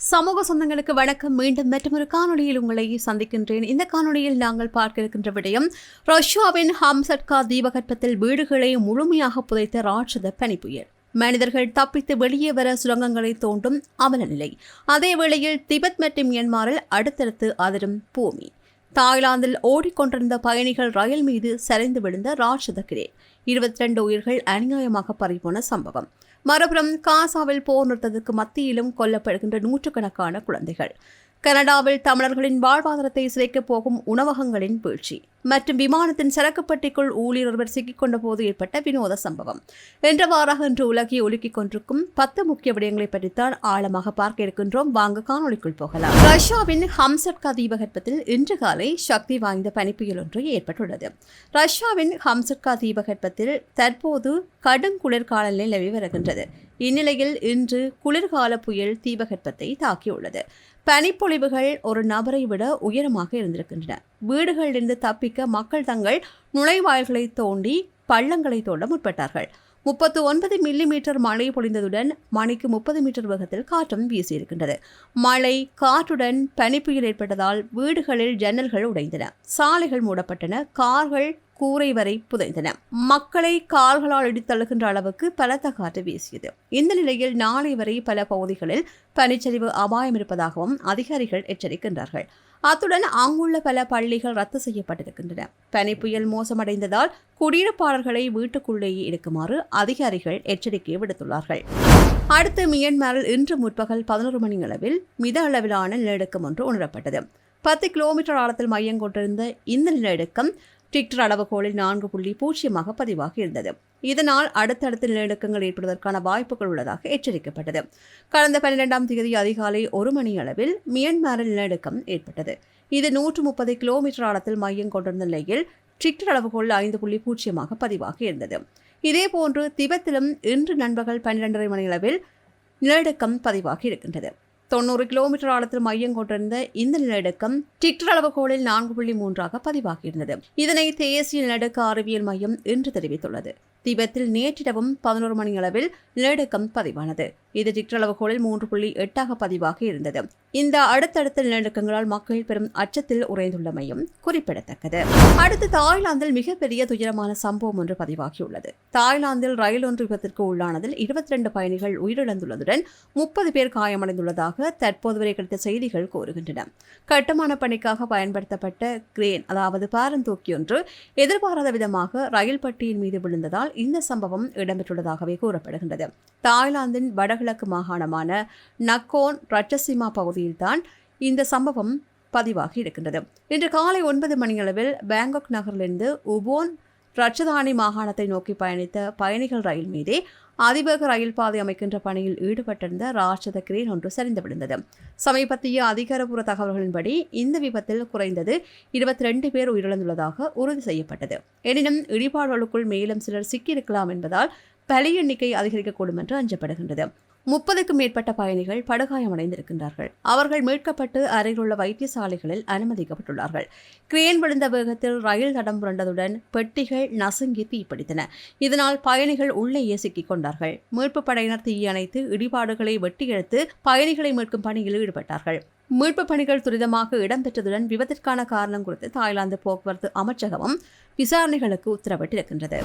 சமூக சொந்தங்களுக்கு வணக்கம். மீண்டும் மற்றொரு காணொலியில் உங்களை சந்திக்கின்றேன். இந்த காணொலியில் நாங்கள் பார்க்க இருக்கின்ற விடயம், ரஷ்யாவின் ஹம்சட்கா தீபகற்பத்தில் வீடுகளை முழுமையாக புதைத்த ராட்சத பனிப்புயல். மனிதர்கள் தப்பித்து வெளியே வர சுரங்கங்களை தோண்டும் அவல நிலை. அதே வேளையில் திபெத் மற்றும் மியான்மரில் அடுத்தடுத்து அதிரும் பூமி. தாய்லாந்தில் ஓடிக்கொண்டிருந்த பயணிகள் ரயில் மீது சரிந்து விழுந்த ராட்சத கிரேன். 22 உயிர்கள் அநியாயமாக பறிபோன சம்பவம். மறுபுறம் காசாவில் போர் நிறுத்தத்துக்கு மத்தியிலும் கொல்லப்படுகின்ற நூற்றுக்கணக்கான குழந்தைகள். கனடாவில் தமிழர்களின் வாழ்வாதாரத்தை சிதைக்கப் போகும் உணவகங்களின் வீழ்ச்சி மற்றும் விமானத்தின் சரக்குப்பட்டிக்குள் ஊழியர் ஒருவர் சிக்கிக் கொண்ட போது ஏற்பட்ட வினோத சம்பவம் என்றவாறாக இன்று உலகை ஒலுக்கிக் கொண்டிருக்கும் 10 முக்கிய விடயங்களை பற்றித்தான் ஆழமாக பார்க்க இருக்கின்றோம். வாங்க காணொலிக்குள் போகலாம். ரஷ்யாவின் ஹம்சட்கா தீபகற்பத்தில் இன்று காலை சக்தி வாய்ந்த பனிப்புயல் ஒன்று ஏற்பட்டுள்ளது. ரஷ்யாவின் ஹம்சட்கா தீபகற்பத்தில் தற்போது கடும் குளிர்கால நிலை நிலவி வருகின்றது. இந்நிலையில் இன்று குளிர்கால புயல் தீபகற்பத்தை தாக்கியுள்ளது. பனிப்பொழிவுகள் ஒரு நபரை விட உயரமாக இருந்திருக்கின்றன. வீடுகளிலிருந்து தப்பிக்க மக்கள் தங்கள் நுழைவாயில்களை தோண்டி பள்ளங்களை தோண்ட முற்பட்டார்கள். 39 மில்லிமீட்டர் மழை பொழிந்ததுடன் மணிக்கு 30 மீட்டர் வேகத்தில் காற்றும் வீசியிருக்கின்றது. மழை காற்றுடன் பனிப்புயல் ஏற்பட்டதால் வீடுகளில் ஜன்னல்கள் உடைந்தன, சாலைகள் மூடப்பட்டன, கார்கள் கூரை வரை புதைந்தன. மக்களை கால்களால் இடித்தழுகின்ற அளவுக்கு பலத்த காற்று வீசியது. இந்த நிலையில் நாளை வரை பல பகுதிகளில் பனிச்சரிவு அபாயம் இருப்பதாகவும் அதிகாரிகள் எச்சரிக்கின்றார்கள். அத்துடன் அங்குள்ள பல பள்ளிகள் ரத்து செய்யப்பட்டிருக்கின்றன. பனிப்புயல் மோசமடைந்ததால் குடியிருப்பாளர்களை வீட்டுக்குள்ளேயே இருக்குமாறு அதிகாரிகள் எச்சரிக்கை விடுத்துள்ளார்கள். அடுத்து மியான்மரில் இன்று முற்பகல் 11 மணி அளவில் மித அளவிலான நிலநடுக்கம் ஒன்று உணரப்பட்டது. 10 கிலோமீட்டர் ஆழத்தில் மையம் கொண்டிருந்த இந்த நிலநடுக்கம் ரிக்டர் அளவுகோலில் 4.0 பதிவாகி இருந்தது. இதனால் அடுத்தடுத்த நிலநடுக்கங்கள் ஏற்படுவதற்கான வாய்ப்புகள் உள்ளதாக எச்சரிக்கப்பட்டது. கடந்த 12ஆம் தேதி அதிகாலை 1 மணி அளவில் மியான்மரில் நிலநடுக்கம் ஏற்பட்டது. இது 130 கிலோமீட்டர் ஆழத்தில் மையம் கொண்டிருந்த நிலையில் ரிக்டர் அளவுகோல் 5.0 பதிவாகி இருந்தது. இதேபோன்று திபெத்திலும் இன்று நண்பகல் 12:30 மணி அளவில் நிலநடுக்கம் பதிவாகி இருக்கின்றது. 90 கிலோமீட்டர் ஆழத்தில் மையம் கொண்டிருந்த இந்த நிலநடுக்கம் ரிக்டர் அளவுகோலில் 4.3 பதிவாகியிருந்தது. இதனை தேசிய நிலநடுக்க அறிவியல் மையம் இன்று தெரிவித்துள்ளது. திபெத்தில் நேற்றிரவும் 11 மணி அளவில் நிலநடுக்கம் பதிவானது. இது ரிக்டர் அளவுகோலில் 3.8 பதிவாகி இருந்தது. இந்த அடுத்தடுத்த நிலநடுக்கங்களால் மக்கள் பெரும் அச்சத்தில் உறைந்துள்ளமையும் குறிப்பிடத்தக்கது. அடுத்து தாய்லாந்தில் மிகப்பெரிய துயரமான சம்பவம் ஒன்று பதிவாகியுள்ளது. தாய்லாந்தில் ரயில் ஒன்று விபத்திற்கு உள்ளானதில் 22 பயணிகள் உயிரிழந்துள்ளதுடன் 30 பேர் காயமடைந்துள்ளதாக தற்போது வரை கிடைத்த செய்திகள் கூறுகின்றன. கட்டுமான பணிக்காக பயன்படுத்தப்பட்ட கிரேன், அதாவது பாரந்தூக்கி ஒன்று எதிர்பாராத விதமாக ரயில் பட்டியின் மீது விழுந்ததால் இந்த சம்பவம் இடம்பெற்றுள்ளதாகவே கூறப்படுகின்றது. தாய்லாந்தின் வடகிழக்கு மாகாணமான நக்கோன் ரட்சசிமா பகுதியில்தான் இந்த சம்பவம் பதிவாகி இருக்கின்றது. இன்று காலை 9 மணியளவில் பாங்காக் நகரிலிருந்து உபோன் ரட்சதானி மாகாணத்தை நோக்கி பயணித்த பயணிகள் ரயில் மீதே அதிவேக ரயில் பாதை அமைக்கின்ற பணியில் ஈடுபட்டிருந்த ராட்சத கிரேன் ஒன்று சரிந்து விழுந்தது. சமீபத்திய அதிகாரப்பூர்வ தகவல்களின்படி இந்த விபத்தில் குறைந்தது 22 பேர் உயிரிழந்துள்ளதாக உறுதி செய்யப்பட்டது. எனினும் இடிபாடுகளுக்குள் மேலும் சிலர் சிக்கியிருக்கலாம் என்பதால் பலி எண்ணிக்கை அதிகரிக்கக்கூடும் என்று அஞ்சப்படுகின்றது. 30க்கும் மேற்பட்ட பயணிகள் படுகாயமடைந்திருக்கின்றார்கள். அவர்கள் மீட்கப்பட்டு அருகிலுள்ள வைத்தியசாலைகளில் அனுமதிக்கப்பட்டுள்ளார்கள். கிரேன் விழுந்த வேகத்தில் ரயில் தடம் புரண்டதுடன் பெட்டிகள் நசுங்கி தீப்பிடித்தன. இதனால் பயணிகள் உள்ளேயே சிக்கிக் கொண்டார்கள். மீட்புப் படையினர் தீயணைத்து இடிபாடுகளை வெட்டி எடுத்து பயணிகளை மீட்கும் பணியில் ஈடுபட்டார்கள். மீட்புப் பணிகள் துரிதமாக இடம்பெற்றதுடன் விபத்திற்கான காரணம் குறித்து தாய்லாந்து போக்குவரத்து அமைச்சகமும் விசாரணைகளுக்கு உத்தரவிட்டிருக்கின்றது.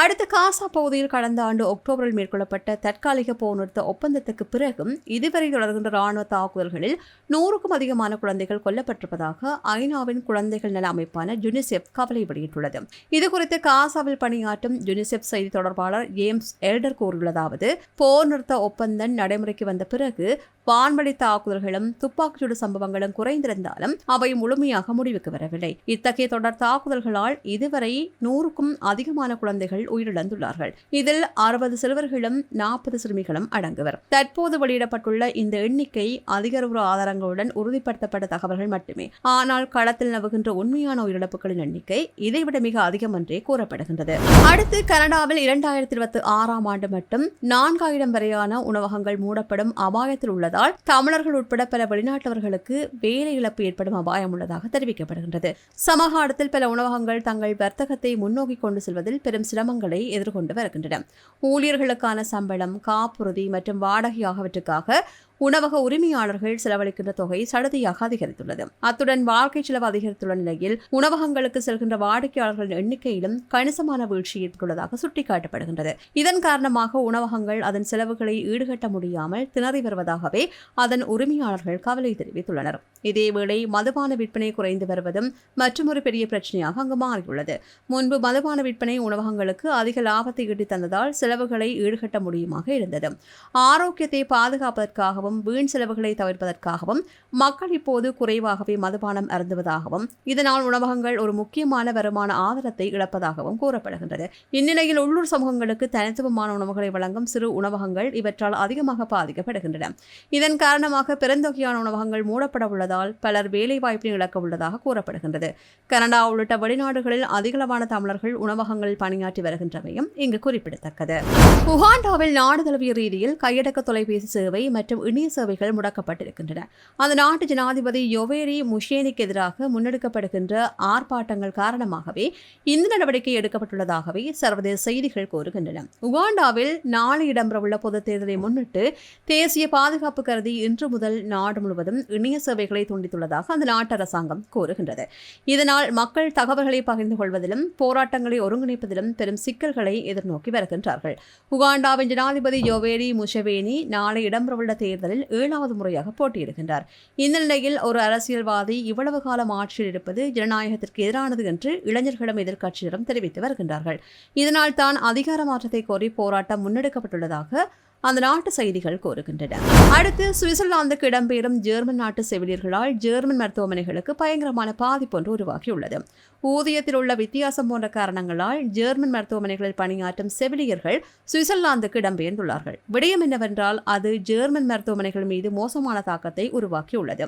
அடுத்து காசா பகுதியில் கடந்த ஆண்டு அக்டோபரில் மேற்கொள்ளப்பட்ட தற்காலிக போர் நிறுத்த ஒப்பந்தத்துக்கு பிறகும் இதுவரை தொடர்கின்ற ராணுவ தாக்குதல்களில் 100க்கும் அதிகமான குழந்தைகள் கொல்லப்பட்டிருப்பதாக ஐநாவின் குழந்தைகள் நல அமைப்பான யுனிசெஃப் கவலை வெளியிட்டுள்ளது. இதுகுறித்து காசாவில் பணியாற்றும் யுனிசெஃப் செய்தி தொடர்பாளர் ஜேம்ஸ் எல்டர் கூறியுள்ளதாவது, போர் நிறுத்த ஒப்பந்தம் நடைமுறைக்கு வந்த பிறகு வான்வழி தாக்குதல்களும் துப்பாக்கிச்சூடு சம்பவங்களும் குறைந்திருந்தாலும் அவை முழுமையாக முடிவுக்கு வரவில்லை. இத்தகைய தொடர் தாக்குதல்களால் இதுவரை 100க்கும் அதிகமான குழந்தைகள் உயிரிழந்துள்ளார்கள். இதில் 60 சிறுவர்களும் 40 சிறுமிகளும் அடங்குவர். தற்போது வெளியிடப்பட்டுள்ள இந்த எண்ணிக்கை அதிகாரப்பூர்வ ஆதாரங்களுடன் உறுதிப்படுத்தப்பட்ட தகவல்கள் மட்டுமே. ஆனால் களத்தில் நவுகின்ற உண்மையான உயிரிழப்புகளின் எண்ணிக்கை இதைவிட மிக அதிகம் என்றே கூறப்படுகின்றது. அடுத்து கனடாவில் 2026ஆம் ஆண்டு மட்டும் 4000 வரையான உணவகங்கள் மூடப்படும் அபாயத்தில் உள்ளதால் தமிழர்கள் உட்பட பல வெளிநாட்டவர்களுக்கு வேலை இழப்பு ஏற்படும் அபாயம் உள்ளதாக தெரிவிக்கப்படுகின்றது. சமகாலத்தில் பல உணவகங்கள் தங்கள் வர்த்தகத்தை முன்னோக்கி கொண்டு செல்வதில் பெரும் சிரமங்களை எதிர்கொண்டு வருகின்றன. ஊழியர்களுக்கான சம்பளம், காப்புறுதி மற்றும் வாடகை ஆகியவற்றுக்காக உணவக உரிமையாளர்கள் செலவழிக்கின்ற தொகை சடுதியாக அதிகரித்துள்ளது. அத்துடன் வாழ்க்கை செலவு அதிகரித்துள்ள நிலையில் உணவகங்களுக்கு செல்கின்ற வாடிக்கையாளர்களின் எண்ணிக்கையிலும் கணிசமான வீழ்ச்சி ஏற்பட்டுள்ளதாக சுட்டிக்காட்டப்படுகின்றது. இதன் காரணமாக உணவகங்கள் அதன் செலவுகளை ஈடுகட்ட முடியாமல் திணறி வருவதாகவே அதன் உரிமையாளர்கள் கவலை தெரிவித்துள்ளனர். இதேவேளை மதுபான விற்பனை குறைந்து வருவதும் மற்றொரு பெரிய பிரச்சனையாக அங்கு மாறியுள்ளது. முன்பு மதுபான விற்பனை உணவகங்களுக்கு அதிக லாபத்தை ஈட்டித் தந்ததால் செலவுகளை ஈடுகட்ட முடியுமாக இருந்தது. ஆரோக்கியத்தை பாதுகாப்பதற்காகவும் வீண் செலவுகளை தவிர்ப்பதற்காகவும் மக்கள் இப்போது குறைவாகவே மதுபானம் அருந்துவதாகவும் இதனால் உணவகங்கள் ஒரு முக்கியமான வருமான ஆதாரத்தை இழப்பதாகவும் கூறப்படுகின்றது. இந்நிலையில் உள்ளூர் சமூகங்களுக்கு தனித்துவமான உணவுகளை வழங்கும் சிறு உணவகங்கள் இவற்றால் அதிகமாக பாதிக்கப்படுகின்றன. இதன் காரணமாக பெருந்தொகையான உணவகங்கள் மூடப்பட உள்ளதால் பலர் வேலைவாய்ப்பினை இழக்க உள்ளதாக கூறப்படுகின்றது. கனடா உள்ளிட்ட வெளிநாடுகளில் அதிகளவான தமிழர்கள் உணவகங்களில் பணியாற்றி வருகின்றமையும் இங்கு குறிப்பிடத்தக்கது. உகாண்டாவில் நாடு தழுவிய ரீதியில் கையடக்க தொலைபேசி சேவை மற்றும் இணைய சேவைகள் முடக்கப்பட்டிருக்கின்றன. அந்த நாட்டு ஜனாதிபதி யோவேரி முஷேனிக்கு எதிராக முன்னெடுக்கப்படுகின்ற ஆர்ப்பாட்டங்கள் காரணமாகவே இந்த நடவடிக்கை எடுக்கப்பட்டுள்ளதாகவே சர்வதேச செய்திகள் கூறுகின்றன. உகாண்டாவில் நாளை இடம்பெறவுள்ள பொதுத் தேர்தலை முன்னிட்டு தேசிய பாதுகாப்பு கருதி இன்று முதல் நாடு முழுவதும் இணைய சேவைகளை துண்டித்துள்ளதாக அந்த நாட்டு அரசாங்கம் கூறுகின்றது. இதனால் மக்கள் தகவல்களை பகிர்ந்து கொள்வதிலும் போராட்டங்களை ஒருங்கிணைப்பதிலும் பெரும் சிக்கல்களை எதிர்நோக்கி வருகின்றார்கள். உகாண்டாவின் ஜனாதிபதி யோவேரி முஷவேனி நாளை இடம்பெறவுள்ள தேர்தலில் 7வது முறையாக போட்டியிடுகின்றார். இந்த நிலையில் ஒரு அரசியல்வாதி இவ்வளவு காலம் ஆட்சியில் இருப்பது ஜனநாயகத்திற்கு எதிரானது என்று இளைஞர்களும் எதிர்க்கட்சியினரும் தெரிவித்து வருகின்றார்கள். இதனால் தான் அதிகார மாற்றத்தை கோரி போராட்டம் முன்னெடுக்கப்பட்டுள்ளதாக அந்த நாட்டு செய்திகள் கூறுகின்றன. அடுத்து சுவிட்சர்லாந்துக்கு இடம்பெறும் ஜெர்மன் நாட்டு செவிலியர்களால் ஜெர்மன் மருத்துவமனைகளுக்கு பயங்கரமான பாதிப்பு ஒன்று உருவாகியுள்ளது. ஊதியத்தில் உள்ள வித்தியாசம் போன்ற காரணங்களால் ஜெர்மன் மருத்துவமனைகளில் பணியாற்றும் செவிலியர்கள் சுவிட்சர்லாந்துக்கு இடம்பெயர்ந்துள்ளார்கள். விடயம் என்னவென்றால் அது ஜெர்மன் மருத்துவமனைகள் மீது மோசமான தாக்கத்தை உருவாக்கியுள்ளது.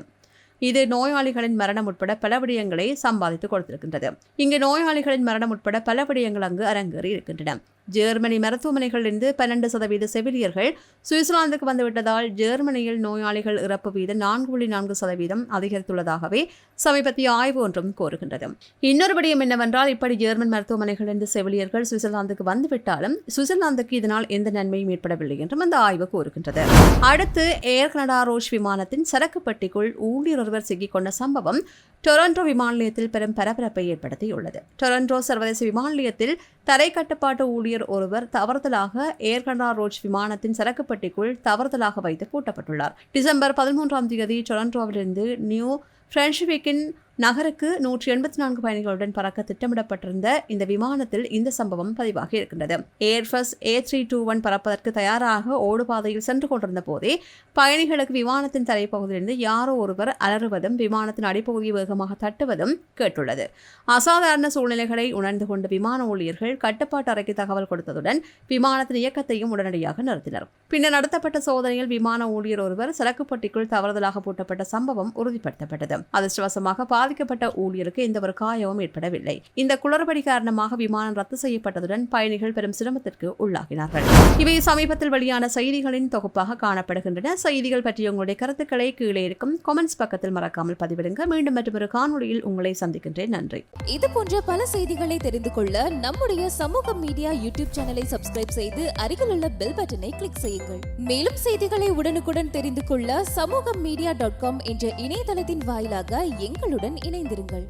இது நோயாளிகளின் மரணம் உட்பட பல விடயங்களை சம்பாதித்துக் கொடுத்திருக்கின்றது. இங்கு நோயாளிகளின் மரணம் உட்பட பல விடயங்கள் அங்கு அரங்கேறி இருக்கின்றன. ஜெர்மனி மருத்துவமனைகளிலிருந்து 12% செவிலியர்கள் சுவிட்சர்லாந்துக்கு வந்துவிட்டதால் ஜெர்மனியில் நோயாளிகள் இறப்பு வீதம் 4.4% அதிகரித்துள்ளதாகவே சமீபத்திய ஆய்வு ஒன்றும் கூறுகின்றது. இன்னொரு விடயம் என்னவென்றால் இப்படி ஜெர்மன் மருத்துவமனைகளிலிருந்து செவிலியர்கள் சுவிட்சர்லாந்துக்கு வந்துவிட்டாலும் சுவிட்சர்லாந்துக்கு இதனால் எந்த நன்மையும் ஏற்படவில்லை என்றும் அந்த ஆய்வு கூறுகின்றது. அடுத்து ஏர் கனடா ரோஷ் விமானத்தின் சரக்கு பெட்டிக்குள் ஊழியர் ஒருவர் சிக்கிக்கொண்ட சம்பவம் டொரண்டோ விமான நிலையத்தில் பெரும் பரபரப்பை ஏற்படுத்தியுள்ளது. டொரண்டோ சர்வதேச விமான நிலையத்தில் தரை கட்டுப்பாட்டு ஊழியர் ஒருவர் தவறுதலாக ஏர் கனடா ரோஷ் விமானத்தின் சரக்கு பெட்டிக்குள் தவறுதலாக வைத்து பூட்டப்பட்டுள்ளார். டிசம்பர் 13ஆம் தேதி டொரண்டோவிலிருந்து நியூ பிரென்ச்விக்கின் நகருக்கு 184 பயணிகளுடன் பறக்க திட்டமிடப்பட்டிருந்த இந்த விமானத்தில் இந்த சம்பவம் பதிவாகி இருக்கின்றது. ஏர்பஸ் A321 பறப்பதற்கு தயாராக ஓடுபாதையில் சென்று கொண்டிருந்த போதே பயணிகளுக்கு விமானத்தின் தரைப்பகுதியிலிருந்து யாரோ ஒருவர் அலறுவதும் விமானத்தின் அடிப்பகுதியை வேகமாக தட்டுவதும் கேட்டுள்ளது. அசாதாரண சூழ்நிலைகளை உணர்ந்து கொண்ட விமான ஊழியர்கள் கட்டுப்பாட்டு அறைக்கு தகவல் கொடுத்ததுடன் விமானத்தின் இயக்கத்தையும் உடனடியாக நிறுத்தினர். பின்னர் நடத்தப்பட்ட சோதனையில் விமான ஊழியர் ஒருவர் சரக்குப்பட்டிக்குள் தவறுதலாக பூட்டப்பட்ட சம்பவம் உறுதிப்படுத்தப்பட்டது. அதிர்ஷ்டவசமாக பாதிக்கப்பட்ட ஊழியருக்கு எந்த ஒரு காயமும் ஏற்படவில்லை. இந்த குளறுபடி காரணமாக விமானம் ரத்து செய்யப்பட்டதுடன் பயணிகள் பெரும் சிரமத்திற்கு உள்ளாகினார்கள். இவை சமீபத்தில் வெளியான செய்திகளின் தொகுப்பாக காணப்படுகின்றன. செய்திகள் பற்றிய உங்களுடைய கருத்துக்களை கீழே இருக்கும் கமெண்ட்ஸ் பக்கத்தில் மறக்காமல் பதிவிடுங்க. மீண்டும் மற்றொரு காணொளியில் உங்களை சந்திக்கின்றேன். நன்றி. இது போன்ற பல செய்திகளை தெரிந்து கொள்ள நம்முடைய சமூக மீடியா யூடியூப் சேனலை சப்ஸ்கிரைப் செய்து அருகில் உள்ள பெல் பட்டனை கிளிக் செய்யுங்கள். மேலும் செய்திகளை உடனுக்குடன் தெரிந்து கொள்ள சமூகமீடியா.com என்ற இணையதளத்தின் வாயிலாக எங்களுடன் இணைந்திருங்கள்.